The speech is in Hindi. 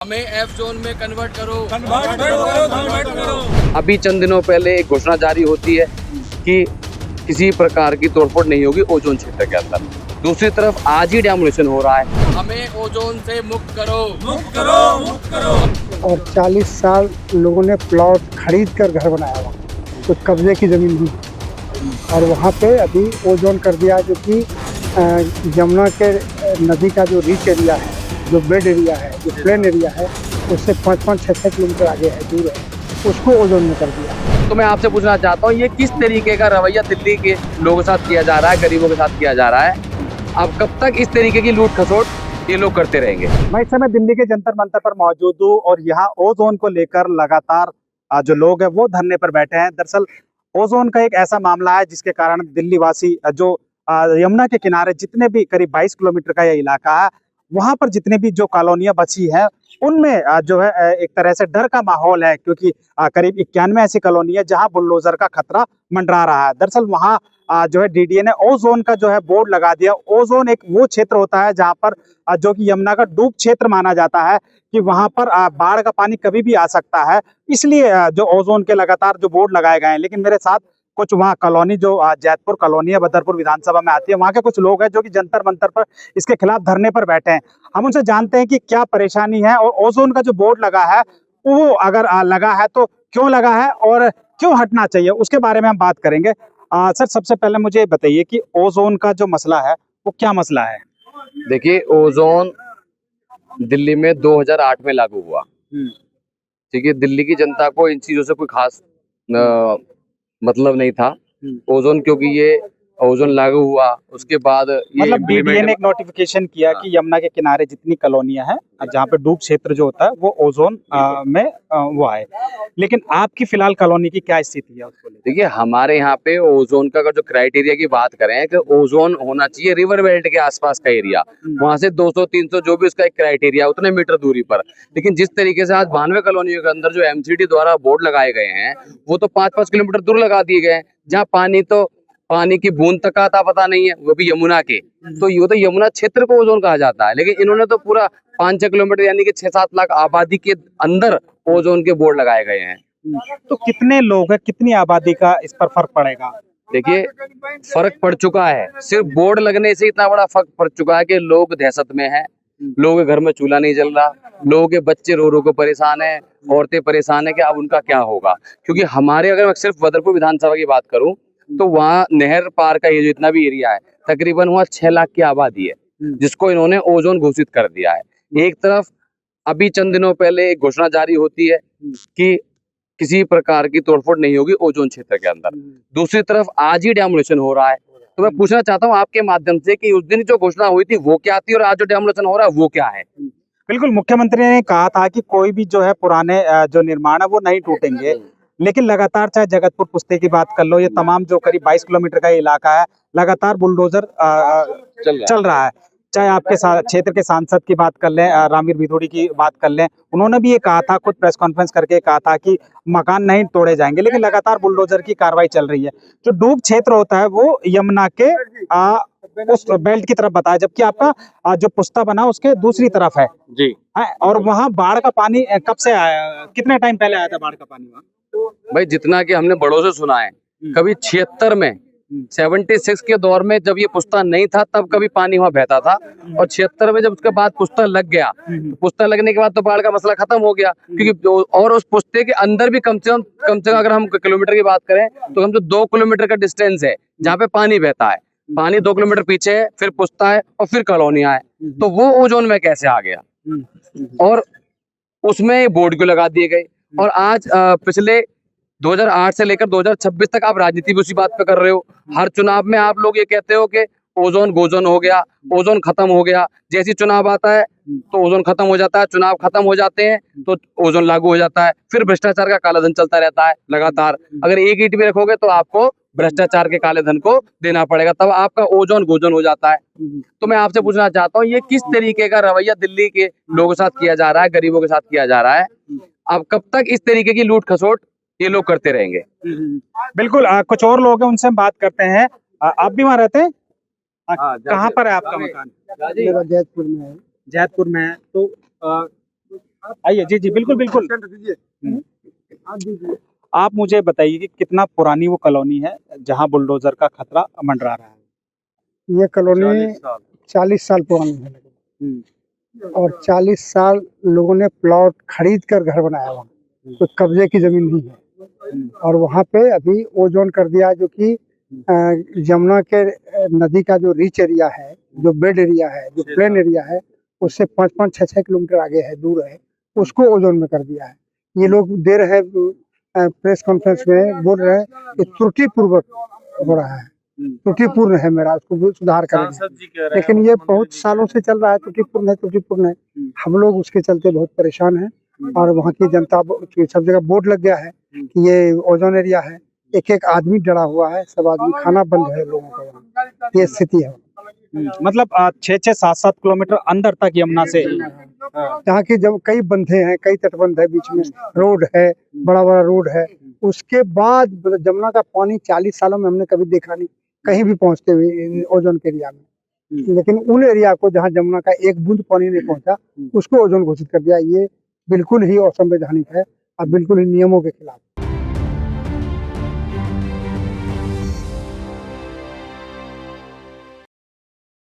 हमें एफ जोन में कन्वर्ट करो। अभी चंद दिनों पहले एक घोषणा जारी होती है कि किसी प्रकार की तोड़फोड़ नहीं होगी ओजोन क्षेत्र के अंदर। दूसरी तरफ आज ही डेमोलिशन हो रहा है। हमें ओजोन से मुक्त करो। और 40 साल लोगों ने प्लॉट खरीद कर घर बनाया हुआ, तो कब्जे की ज़मीन नहीं। और वहाँ पे अभी ओजोन कर दिया, जो कि यमुना के नदी का जो रीच एरिया है, जो बेड एरिया है, जो प्लेन एरिया है, उससे 5-5, 6-6 किलोमीटर आगे है, दूर है, उसको ओजोन में कर दिया। तो मैं आपसे पूछना चाहता हूँ, ये किस तरीके का रवैया दिल्ली के लोगों के साथ किया जा रहा है, गरीबों के साथ किया जा रहा है? अब कब तक इस तरीके की लूट खसोट ये लोग करते रहेंगे? मैं इस समय दिल्ली के जंतर मंतर पर मौजूद हूँ और यहाँ ओजोन को लेकर लगातार जो लोग हैं वो धरने पर बैठे हैं। दरअसल ओजोन का एक ऐसा मामला है जिसके कारण दिल्ली वासी जो यमुना के किनारे जितने भी करीब 22 किलोमीटर का यह इलाका है, वहां पर जितने भी जो कॉलोनियां बची हैं उनमें जो है एक तरह से डर का माहौल है, क्योंकि करीब 91 ऐसी कॉलोनी है जहां बुलडोजर का खतरा मंडरा रहा है। दरअसल वहां जो है डीडीए ने ओजोन का जो है बोर्ड लगा दिया। ओजोन एक वो क्षेत्र होता है जहां पर जो कि यमुना का डूब क्षेत्र माना जाता है, कि वहां पर बाढ़ का पानी कभी भी आ सकता है, इसलिए जो ओजोन के लगातार जो बोर्ड लगाए गए हैं। लेकिन मेरे साथ कुछ वहाँ कॉलोनी जो जैतपुर कॉलोनी है, बदरपुर विधानसभा में आती है, वहाँ के कुछ लोग हैं जो कि जंतर मंतर पर इसके खिलाफ धरने पर बैठे हैं। हम उनसे जानते हैं कि क्या परेशानी है और ओजोन का जो बोर्ड लगा है वो अगर लगा है तो क्यों लगा है और क्यों हटना चाहिए, उसके बारे में हम बात करेंगे। सर, सबसे पहले मुझे बताइए कि ओजोन का जो मसला है वो क्या मसला है? देखिए, ओजोन दिल्ली में 2008 में लागू हुआ। ठीक है, दिल्ली की जनता को इन चीजों से कोई खास मतलब नहीं था। ओजोन, क्योंकि ये ओजोन लागू हुआ उसके बाद ये मतलब डीडीए ने एक नोटिफिकेशन किया कि यमुना के किनारे जितनी कॉलोनियां हैं जहाँ पे डूब क्षेत्र जो होता है वो ओजोन में वो आए। लेकिन आपकी फिलहाल कॉलोनी की क्या स्थिति है उसको लेकर? देखिए, हमारे यहाँ पे ओजोन का अगर जो क्राइटेरिया की बात करें कि ओजोन होना चाहिए रिवर बेल्ट के आसपास का एरिया, वहां से 200-300 जो भी उसका एक क्राइटेरिया उतने मीटर दूरी पर। लेकिन जिस तरीके से आज 92 कॉलोनियों के अंदर जो एमसीडी द्वारा बोर्ड लगाए गए हैं वो तो 5-5 किलोमीटर दूर लगा दिए गए हैं, जहाँ पानी की बूंद तक का आता पता नहीं है, वो भी यमुना के। तो ये तो यमुना क्षेत्र को ओजोन कहा जाता है, लेकिन इन्होंने तो पूरा 5-6 किलोमीटर यानी कि 6-7 लाख आबादी के अंदर ओजोन के बोर्ड लगाए गए हैं। तो कितने लोग हैं, कितनी आबादी का इस पर फर्क पड़ेगा? देखिए, फर्क पड़ चुका है। सिर्फ बोर्ड लगने से इतना बड़ा फर्क पड़ चुका है कि लोग दहशत में हैं, लोगों के घर में चूल्हा नहीं जल रहा, लोगों के बच्चे रो रो के परेशान हैं, औरतें परेशान है कि अब उनका क्या होगा। क्योंकि हमारे, अगर मैं सिर्फ बदरपुर विधानसभा की बात करूं तो वहाँ नहर पार का ये जो इतना भी एरिया है, तकरीबन वहाँ 6 लाख की आबादी है, जिसको इन्होंने ओजोन घोषित कर दिया है। एक तरफ अभी चंद दिनों पहले एक घोषणा जारी होती है कि किसी प्रकार की तोड़फोड़ नहीं होगी ओजोन क्षेत्र के अंदर। दूसरी तरफ आज ही डेमोलिशन हो रहा है। तो मैं पूछना चाहता हूँ आपके माध्यम से कि उस दिन जो घोषणा हुई थी वो क्या थी और आज जो डेमोलिशन हो रहा है वो क्या है? बिल्कुल, मुख्यमंत्री ने कहा था कि कोई भी जो है पुराने जो निर्माण है वो नहीं टूटेंगे। लेकिन लगातार, चाहे जगतपुर पुस्ते की बात कर लो, ये तमाम जो करीब 22 किलोमीटर का इलाका है, लगातार बुलडोजर चल रहा है। चाहे आपके क्षेत्र के सांसद की बात कर लें, रामवीर भिथोड़ी की बात कर लें, उन्होंने भी ये कहा था, खुद प्रेस कॉन्फ्रेंस करके कहा था कि मकान नहीं तोड़े जाएंगे, लेकिन लगातार बुलडोजर की कार्रवाई चल रही है। जो डूब क्षेत्र होता है वो यमुना के उस बेल्ट की तरफ बताया, जबकि आपका जो पुस्ता बना उसके दूसरी तरफ है जी। और वहाँ बाढ़ का पानी कब से आया, कितने टाइम पहले आया था बाढ़ का पानी वहाँ? भाई, जितना कि हमने बड़ों से सुना है, कभी 76 में 76 के दौर में जब ये पुस्ता नहीं था तब कभी पानी वहाँ बहता था, और 76 में जब उसके बाद पुस्ता लग गया, तो पुस्ता लगने के बाद तो बाढ़ का मसला खत्म हो गया। क्योंकि और उस पुस्ते के अंदर भी कम से कम अगर हम किलोमीटर की बात करें तो हम जो 2 किलोमीटर का डिस्टेंस है जहाँ पे पानी बहता है, पानी 2 किलोमीटर पीछे है, फिर पुस्ता है और फिर कॉलोनियां है, तो वो ओजोन में कैसे आ गया? और उसमें बोर्ड क्यों लगा दिए गए? और आज पिछले 2008 से लेकर 2026 तक आप राजनीति भी उसी बात पे कर रहे हो। हर चुनाव में आप लोग ये कहते हो कि ओजोन गोजोन हो गया, ओजोन खत्म हो गया। जैसी चुनाव आता है तो ओजोन खत्म हो जाता है, चुनाव खत्म हो जाते हैं तो ओजोन लागू हो जाता है, फिर भ्रष्टाचार का काला धन चलता रहता है लगातार। अगर एक ईंट भी रखोगे तो आपको भ्रष्टाचार के काले धन को देना पड़ेगा, तब आपका ओजोन गोजोन हो जाता है। तो मैं आपसे पूछना चाहता हूँ, ये किस तरीके का रवैया दिल्ली के लोगों के साथ किया जा रहा है, गरीबों के साथ किया जा रहा है? अब कब तक इस तरीके की लूट खसोट ये लोग करते रहेंगे? बिल्कुल, कुछ और लोग हैं, उनसे हम बात करते हैं। आप भी वहाँ रहते हैं? कहाँ पर है आपका मकान? मेरा जैतपुर में है। जैतपुर में है। तो आइए जी जी बिल्कुल बिल्कुल। आप मुझे बताइए कि कितना पुरानी वो कॉलोनी है जहाँ बुलडोजर का खतरा मंडरा रहा है। ये कॉलोनी 40 साल पुरानी है हम्म, और 40 साल लोगों ने प्लॉट खरीद कर घर बनाया हुआ, तो कब्जे की जमीन नहीं है। और वहाँ पे अभी ओजोन कर दिया, जो कि यमुना के नदी का जो रिच एरिया है, जो बेड एरिया है, जो प्लेन एरिया है, उससे 5-5, 6-6 किलोमीटर आगे है, दूर है, उसको ओजोन में कर दिया है। ये लोग दे रहे हैं प्रेस कॉन्फ्रेंस में, बोल रहे हैं कि त्रुटिपूर्वक हो रहा है, त्रुटिपूर्ण है, मेरा उसको भी सुधार करेंगे। लेकिन ये बहुत सालों से चल रहा है, त्रुटिपूर्ण है, त्रुटिपूर्ण है। हम लोग उसके चलते बहुत परेशान हैं और वहाँ की जनता सब जगह बोर्ड लग गया है कि ये ओजोन एरिया है। एक एक आदमी डरा हुआ है, सब आदमी खाना बंद है लोगों का वहाँ, ये स्थिति है। मतलब 6-6, 7-7 किलोमीटर अंदर तक यमुना से यहाँ की जब कई बंधे हैं, कई तटबंध है, बीच में रोड है, बड़ा बड़ा रोड है। उसके बाद जमुना का पानी 40 सालों में हमने कभी देखा नहीं कहीं भी पहुँचते हुए ओजोन के एरिया में। लेकिन उन एरिया को जहाँ जमुना का एक बूंद पानी नहीं पहुँचा, उसको ओजोन घोषित कर दिया। ये बिल्कुल ही असंवैधानिक है और बिल्कुल ही नियमों के खिलाफ।